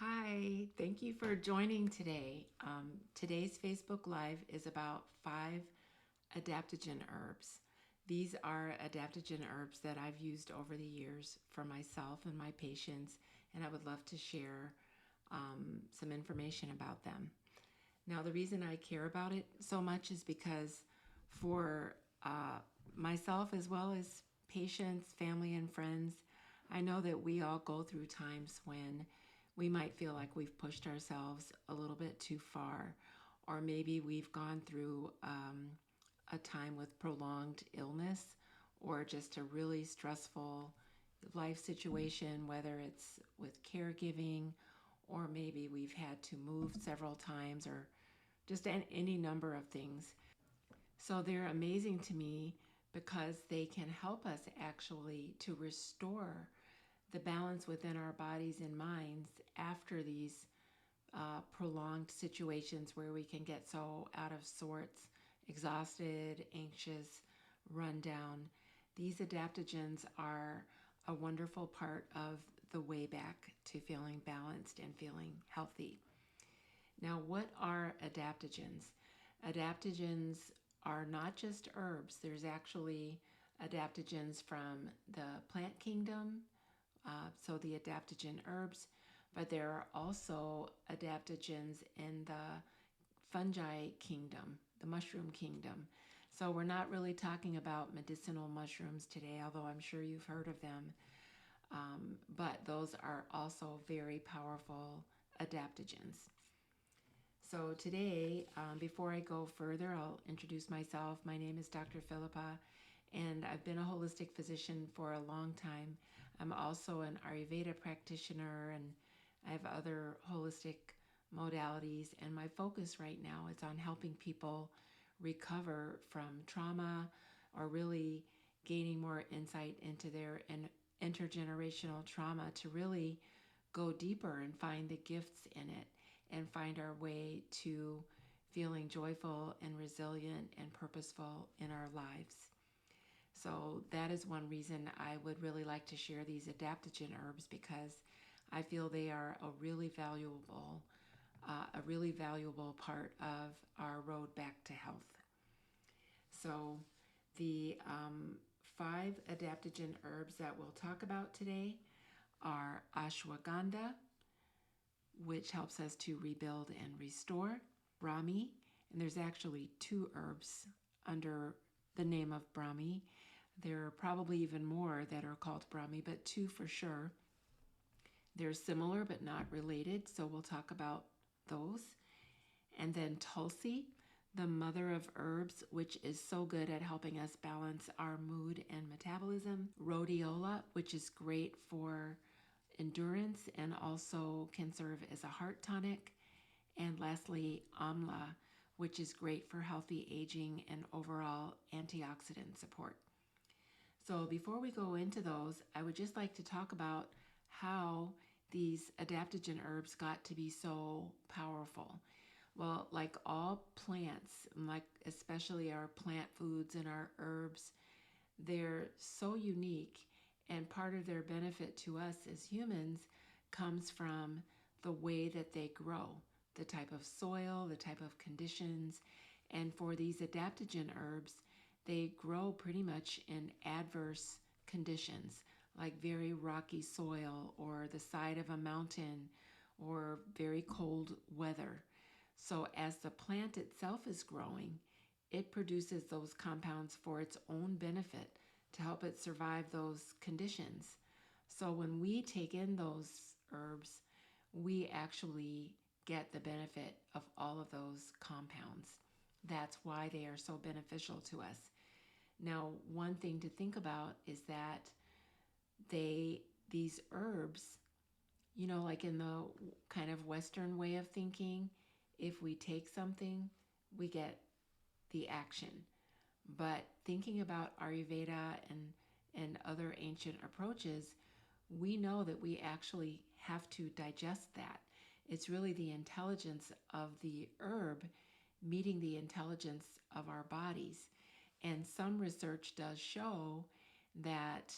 Hi, thank you for joining today. Today's Facebook Live is about 5 adaptogen herbs. These are adaptogen herbs that I've used over the years for myself and my patients, and I would love to share some information about them. Now, the reason I care about it so much is because for myself as well as patients, family, and friends, I know that we all go through times when we might feel like we've pushed ourselves a little bit too far, or maybe we've gone through a time with prolonged illness or just a really stressful life situation, whether it's with caregiving or maybe we've had to move several times or just any number of things. So they're amazing to me because they can help us actually to restore the balance within our bodies and minds after these prolonged situations where we can get so out of sorts, exhausted, anxious, run down. These adaptogens are a wonderful part of the way back to feeling balanced and feeling healthy. Now, what are adaptogens? Adaptogens are not just herbs. There's actually adaptogens from the plant kingdom, so the adaptogen herbs, but there are also adaptogens in the fungi kingdom, the mushroom kingdom. So we're not really talking about medicinal mushrooms today, although I'm sure you've heard of them. But those are also very powerful adaptogens. So today, before I go further, I'll introduce myself. My name is Dr. Philippa, and I've been a holistic physician for a long time. I'm also an Ayurveda practitioner, and I have other holistic modalities. And my focus right now is on helping people recover from trauma or really gaining more insight into their intergenerational trauma to really go deeper and find the gifts in it and find our way to feeling joyful and resilient and purposeful in our lives. So that is one reason I would really like to share these adaptogen herbs, because I feel they are a really valuable part of our road back to health. So the 5 adaptogen herbs that we'll talk about today are ashwagandha, which helps us to rebuild and restore, Brahmi, and there's actually 2 herbs under the name of Brahmi. There are probably even more that are called Brahmi, but 2 for sure. They're similar but not related, so we'll talk about those. And then Tulsi, the mother of herbs, which is so good at helping us balance our mood and metabolism. Rhodiola, which is great for endurance and also can serve as a heart tonic. And lastly, Amla, which is great for healthy aging and overall antioxidant support. So before we go into those, I would just like to talk about how these adaptogen herbs got to be so powerful. Well, like all plants, like especially our plant foods and our herbs, they're so unique, and part of their benefit to us as humans comes from the way that they grow, the type of soil, the type of conditions. And for these adaptogen herbs, they grow pretty much in adverse conditions, like very rocky soil or the side of a mountain or very cold weather. So as the plant itself is growing, it produces those compounds for its own benefit to help it survive those conditions. So when we take in those herbs, we actually get the benefit of all of those compounds. That's why they are so beneficial to us. Now, one thing to think about is that these herbs, like in the kind of Western way of thinking, if we take something, we get the action. But thinking about Ayurveda and other ancient approaches, we know that we actually have to digest that. It's really the intelligence of the herb meeting the intelligence of our bodies. And some research does show that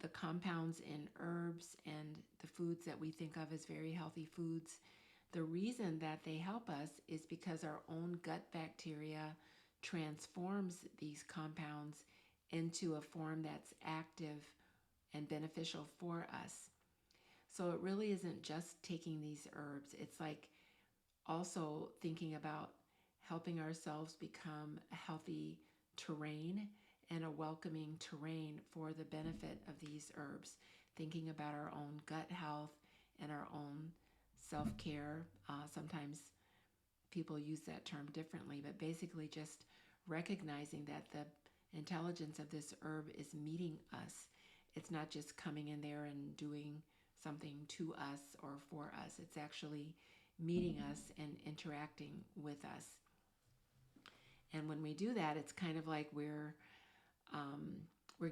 the compounds in herbs and the foods that we think of as very healthy foods. The reason that they help us is because our own gut bacteria transforms these compounds into a form that's active and beneficial for us. So it really isn't just taking these herbs. It's like also thinking about helping ourselves become a healthy terrain and a welcoming terrain for the benefit of these herbs. Thinking about our own gut health and our own self-care. Sometimes people use that term differently, but basically just recognizing that the intelligence of this herb is meeting us. It's not just coming in there and doing something to us or for us. It's actually meeting us and interacting with us. And when we do that, it's kind of like we're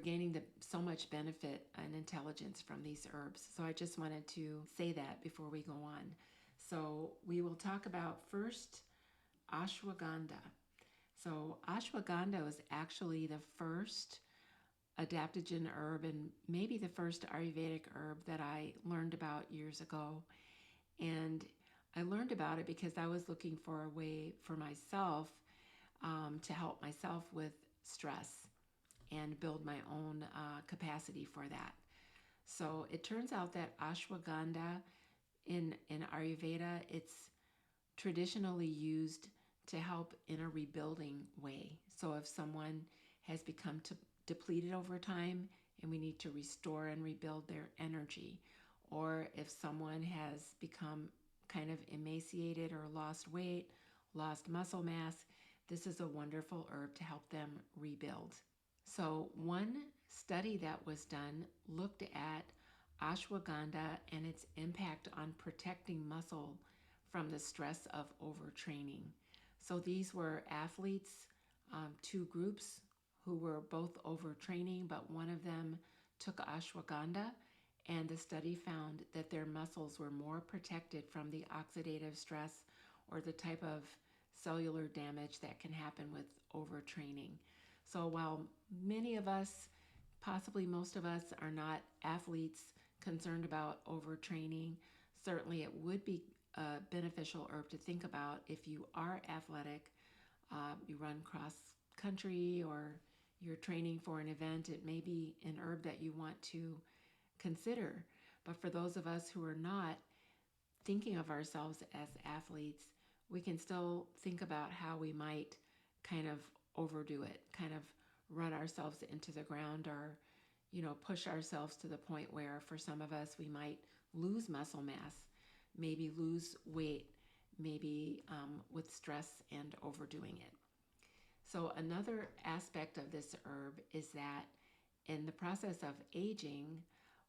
gaining so much benefit and intelligence from these herbs. So I just wanted to say that before we go on. So we will talk about first ashwagandha. So ashwagandha was actually the first adaptogen herb and maybe the first Ayurvedic herb that I learned about years ago. And I learned about it because I was looking for a way for myself to help myself with stress and build my own capacity for that. So it turns out that ashwagandha in Ayurveda, it's traditionally used to help in a rebuilding way. So if someone has become depleted over time and we need to restore and rebuild their energy, or if someone has become kind of emaciated or lost weight, lost muscle mass, this is a wonderful herb to help them rebuild. So one study that was done looked at ashwagandha and its impact on protecting muscle from the stress of overtraining. So these were athletes, two groups who were both overtraining, but one of them took ashwagandha, and the study found that their muscles were more protected from the oxidative stress or the type of cellular damage that can happen with overtraining. So while many of us, possibly most of us, are not athletes concerned about overtraining, certainly it would be a beneficial herb to think about if you are athletic, you run cross country, or you're training for an event. It may be an herb that you want to consider. But for those of us who are not thinking of ourselves as athletes, we can still think about how we might kind of overdo it, kind of run ourselves into the ground, or push ourselves to the point where for some of us we might lose muscle mass, maybe lose weight, maybe with stress and overdoing it. So another aspect of this herb is that in the process of aging,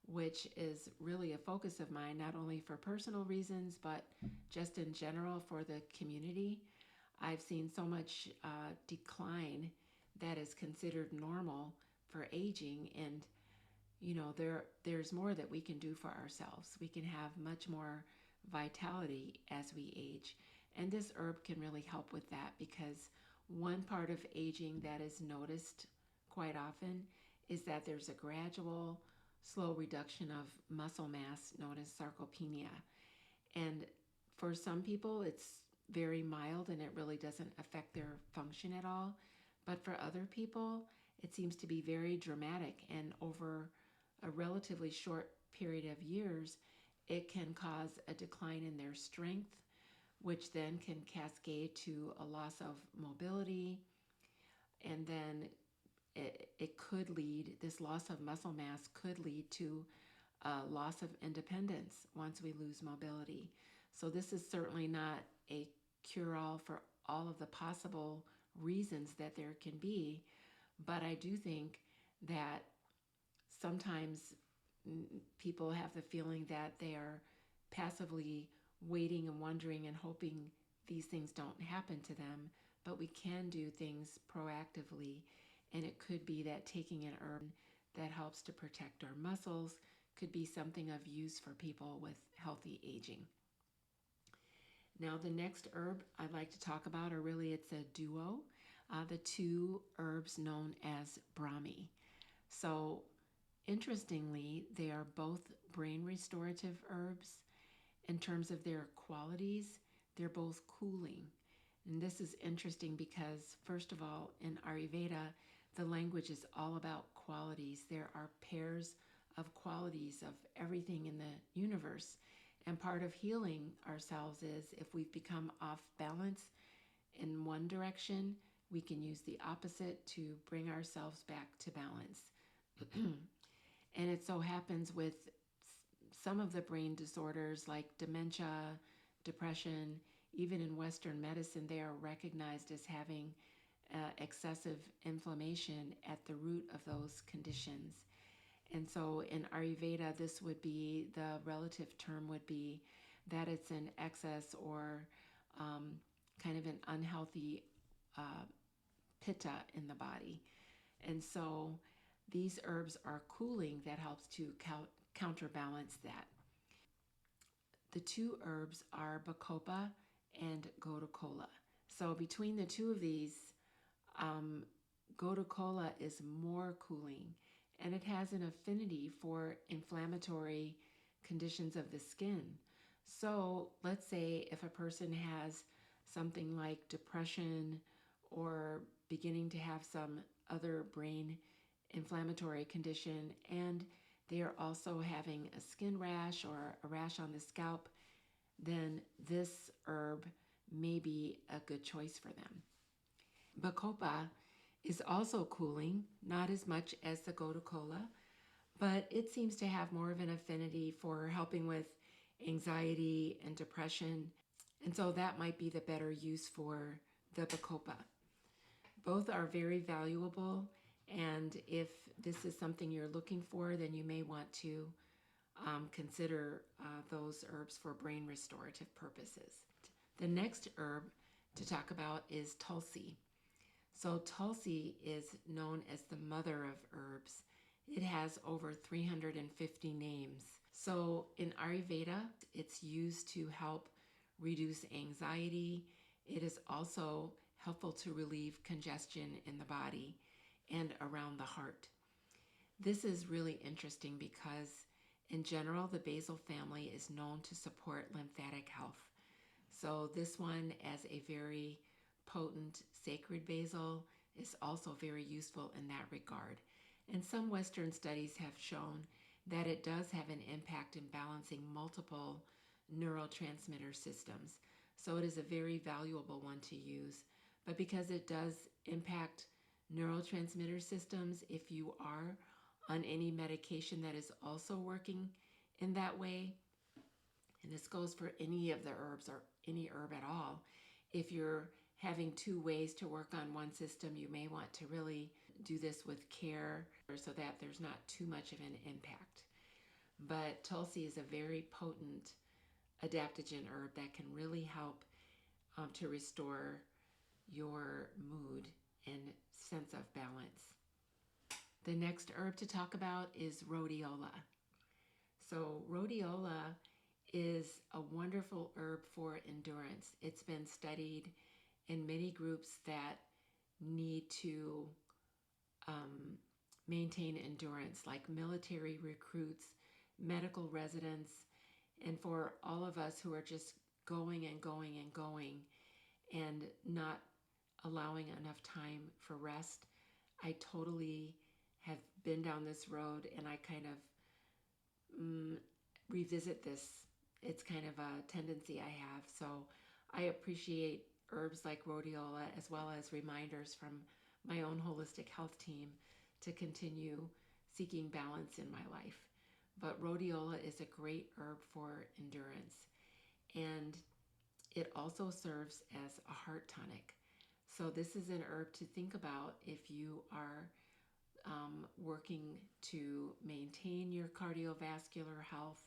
which is really a focus of mine, not only for personal reasons, but just in general for the community, I've seen so much decline that is considered normal for aging. And, there's more that we can do for ourselves. We can have much more vitality as we age. And this herb can really help with that, because one part of aging that is noticed quite often is that there's a gradual, slow reduction of muscle mass known as sarcopenia. And for some people, it's very mild and it really doesn't affect their function at all. But for other people, it seems to be very dramatic, and over a relatively short period of years, it can cause a decline in their strength, which then can cascade to a loss of mobility. And then it could lead, this loss of muscle mass could lead to a loss of independence once we lose mobility. So this is certainly not a cure-all for all of the possible reasons that there can be, but I do think that sometimes people have the feeling that they are passively waiting and wondering and hoping these things don't happen to them, but we can do things proactively, and it could be that taking an herb that helps to protect our muscles could be something of use for people with healthy aging. Now, the next herb I'd like to talk about, or really it's a duo, the two herbs known as Brahmi. So Interestingly, they are both brain restorative herbs. In terms of their qualities, they're both cooling. And this is interesting because, first of all, in Ayurveda, the language is all about qualities. There are pairs of qualities of everything in the universe. And part of healing ourselves is if we've become off balance in one direction, we can use the opposite to bring ourselves back to balance. And it so happens with some of the brain disorders like dementia, depression, even in Western medicine, they are recognized as having excessive inflammation at the root of those conditions. And so in Ayurveda, this would be the relative term would be that it's an excess or kind of an unhealthy uh, pitta in the body. And so these herbs are cooling that helps to counterbalance that. The two herbs are bacopa and gotukola. So between the two of these, um, gotukola is more cooling and it has an affinity for inflammatory conditions of the skin. So let's say if a person has something like depression or beginning to have some other brain inflammatory condition and they are also having a skin rash or a rash on the scalp, then this herb may be a good choice for them. Bacopa is also cooling, not as much as the gotukola, but it seems to have more of an affinity for helping with anxiety and depression, and so that might be the better use for the bacopa. Both are very valuable, and if this is something you're looking for, then you may want to consider those herbs for brain restorative purposes. The next herb to talk about is Tulsi. So Tulsi is known as the mother of herbs. It has over 350 names. So in Ayurveda, it's used to help reduce anxiety. It is also helpful to relieve congestion in the body and around the heart. This is really interesting because in general, the basil family is known to support lymphatic health. So this one, as a very potent sacred basil, is also very useful in that regard. And some Western studies have shown that it does have an impact in balancing multiple neurotransmitter systems. So it is a very valuable one to use. But because it does impact neurotransmitter systems, if you are on any medication that is also working in that way, and this goes for any of the herbs or any herb at all, if you're having two ways to work on one system, you may want to really do this with care so that there's not too much of an impact. But Tulsi is a very potent adaptogen herb that can really help to restore your mood and sense of balance. The next herb to talk about is rhodiola. So rhodiola is a wonderful herb for endurance. It's been studied in many groups that need to maintain endurance, like military recruits, medical residents, and for all of us who are just going and going and going and not allowing enough time for rest. I totally have been down this road and I kind of revisit this. It's kind of a tendency I have. So I appreciate herbs like rhodiola as well as reminders from my own holistic health team to continue seeking balance in my life. But rhodiola is a great herb for endurance. And it also serves as a heart tonic. So this is an herb to think about if you are working to maintain your cardiovascular health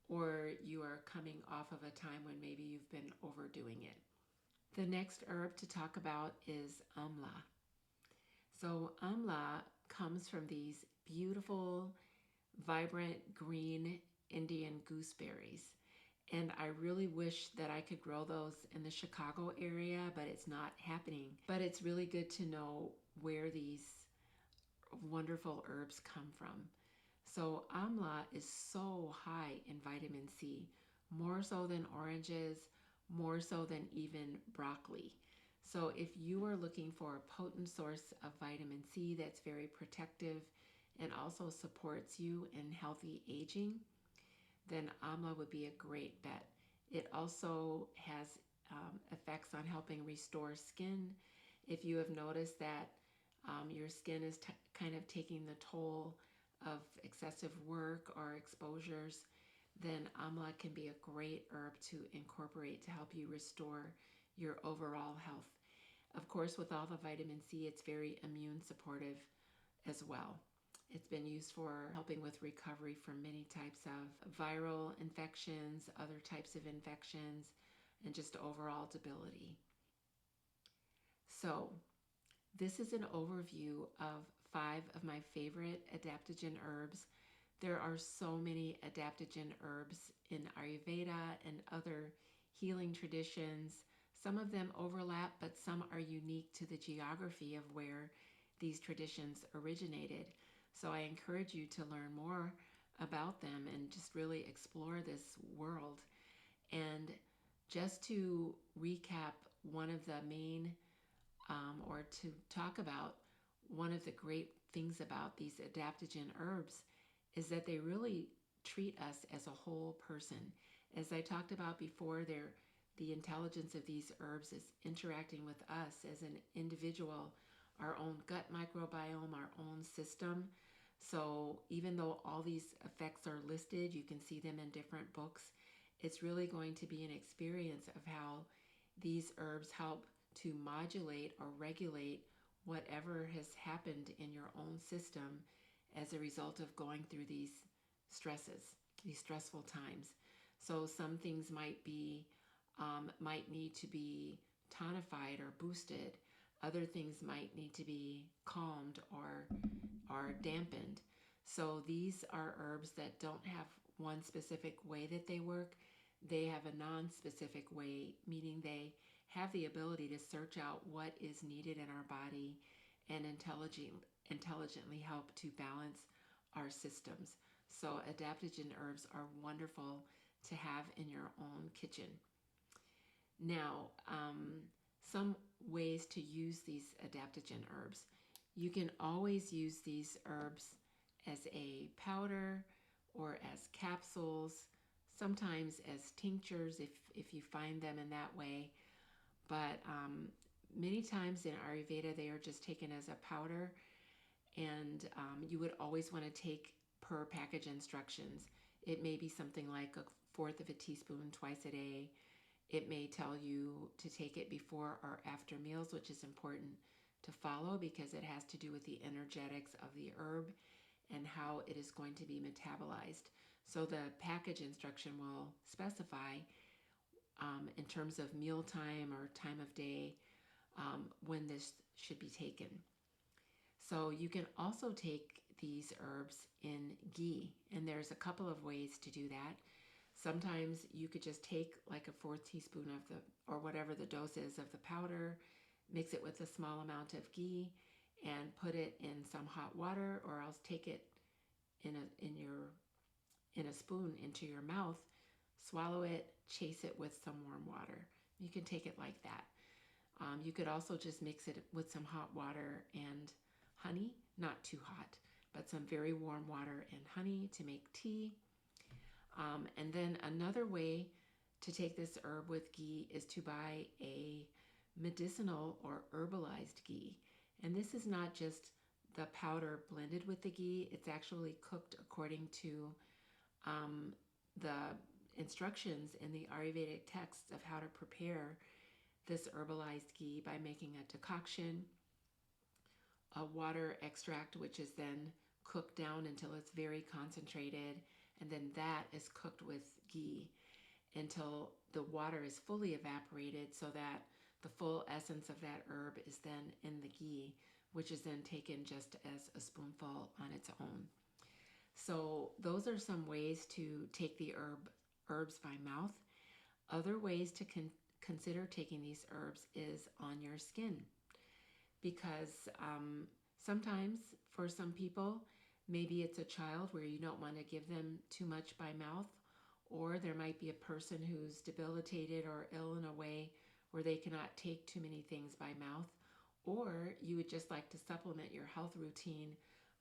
or you are coming off of a time when maybe you've been overdoing it. The next herb to talk about is amla. So amla comes from these beautiful, vibrant green Indian gooseberries. And I really wish that I could grow those in the Chicago area, but it's not happening. But it's really good to know where these wonderful herbs come from. So amla is so high in vitamin C, more so than oranges, more so than even broccoli. So if you are looking for a potent source of vitamin C that's very protective and also supports you in healthy aging, then amla would be a great bet. It also has effects on helping restore skin. If you have noticed that your skin is kind of taking the toll of excessive work or exposures, then amla can be a great herb to incorporate to help you restore your overall health. Of course, with all the vitamin C, it's very immune supportive as well. It's been used for helping with recovery from many types of viral infections, other types of infections, and just overall debility. So, this is an overview of 5 of my favorite adaptogen herbs. There are so many adaptogen herbs in Ayurveda and other healing traditions. Some of them overlap, but some are unique to the geography of where these traditions originated. So I encourage you to learn more about them and just really explore this world. And just to recap one of the main, or to talk about one of the great things about these adaptogen herbs, is that they really treat us as a whole person. As I talked about before, the intelligence of these herbs is interacting with us as an individual, our own gut microbiome, our own system. So even though all these effects are listed, you can see them in different books, it's really going to be an experience of how these herbs help to modulate or regulate whatever has happened in your own system as a result of going through these stresses, these stressful times. So some things might need to be tonified or boosted. Other things might need to be calmed or dampened. So these are herbs that don't have one specific way that they work. They have a non-specific way, meaning they have the ability to search out what is needed in our body and intelligently help to balance our systems. So adaptogen herbs are wonderful to have in your own kitchen. Now, some ways to use these adaptogen herbs. You can always use these herbs as a powder or as capsules, sometimes as tinctures if you find them in that way. But many times in Ayurveda, they are just taken as a powder, and you would always want to take per package instructions. It may be something like a fourth of a teaspoon twice a day. It may tell you to take it before or after meals, which is important to follow because it has to do with the energetics of the herb and how it is going to be metabolized. So the package instruction will specify in terms of mealtime or time of day when this should be taken. So you can also take these herbs in ghee, and there's a couple of ways to do that. Sometimes you could just take like a fourth teaspoon of or whatever the dose is of the powder, mix it with a small amount of ghee, and put it in some hot water, or else take it in a spoon into your mouth, swallow it, chase it with some warm water. You can take it like that. You could also just mix it with some hot water and honey, not too hot, but some very warm water and honey to make tea. And then another way to take this herb with ghee is to buy a medicinal or herbalized ghee. And this is not just the powder blended with the ghee, it's actually cooked according to the instructions in the Ayurvedic texts of how to prepare this herbalized ghee by making a decoction, a water extract, which is then cooked down until it's very concentrated, and then that is cooked with ghee until the water is fully evaporated so that the full essence of that herb is then in the ghee, which is then taken just as a spoonful on its own. So those are some ways to take the herbs by mouth. Other ways to consider taking these herbs is on your skin, because sometimes for some people Maybe it's a child where you don't want to give them too much by mouth, or there might be a person who's debilitated or ill in a way where they cannot take too many things by mouth, or you would just like to supplement your health routine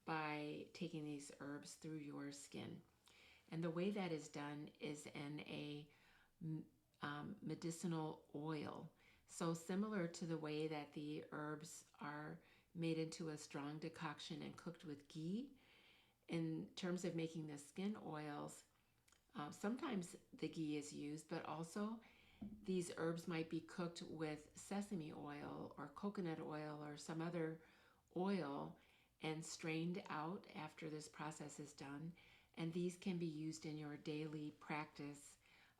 by taking these herbs through your skin. And the way that is done is in a medicinal oil. So similar to the way that the herbs are made into a strong decoction and cooked with ghee, in terms of making the skin oils, sometimes the ghee is used, but also these herbs might be cooked with sesame oil or coconut oil or some other oil and strained out after this process is done. And these can be used in your daily practice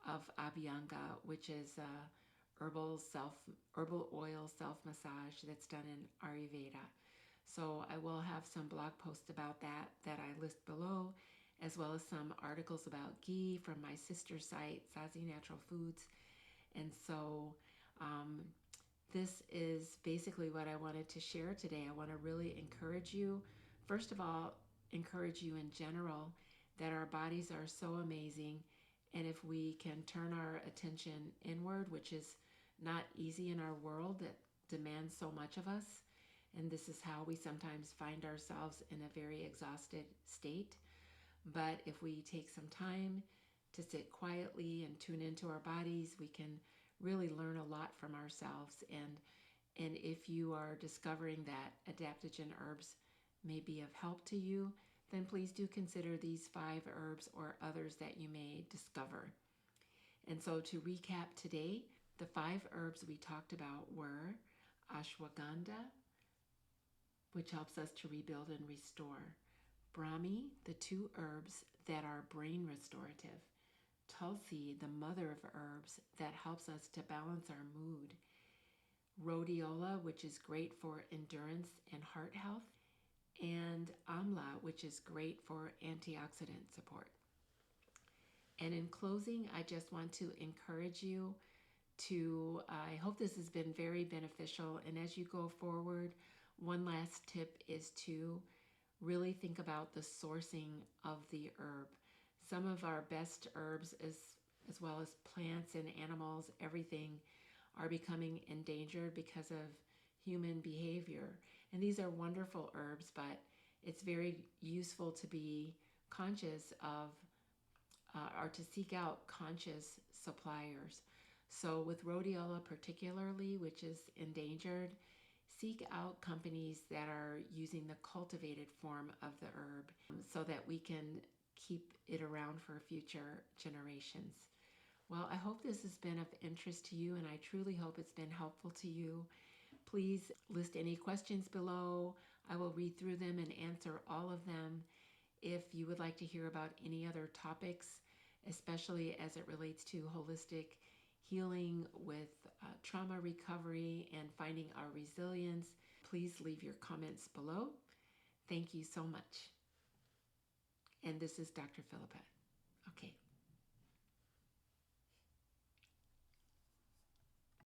of Abhyanga, which is herbal oil self-massage that's done in Ayurveda. So I will have some blog posts about that I list below, as well as some articles about ghee from my sister site, Sazi Natural Foods. And so this is basically what I wanted to share today. I want to really encourage you, first of all, encourage you in general that our bodies are so amazing. And if we can turn our attention inward, which is not easy in our world that demands so much of us, and this is how we sometimes find ourselves in a very exhausted state. But if we take some time to sit quietly and tune into our bodies, we can really learn a lot from ourselves. And if you are discovering that adaptogen herbs may be of help to you, then please do consider these 5 herbs or others that you may discover. And so to recap today, the 5 herbs we talked about were ashwagandha, which helps us to rebuild and restore. Brahmi, the 2 herbs that are brain restorative. Tulsi, the mother of herbs that helps us to balance our mood. Rhodiola, which is great for endurance and heart health. And amla, which is great for antioxidant support. And in closing, I just want to encourage you to, I hope this has been very beneficial. And as you go forward, one last tip is to really think about the sourcing of the herb. Some of our best herbs, as well as plants and animals, everything, are becoming endangered because of human behavior. And these are wonderful herbs, but it's very useful to be conscious of or to seek out conscious suppliers. So with rhodiola particularly, which is endangered, seek out companies that are using the cultivated form of the herb so that we can keep it around for future generations. Well, I hope this has been of interest to you, and I truly hope it's been helpful to you. Please list any questions below. I will read through them and answer all of them. If you would like to hear about any other topics, especially as it relates to holistic healing with trauma recovery and finding our resilience, please leave your comments below. Thank you so much. And this is Dr. Philippa. Okay.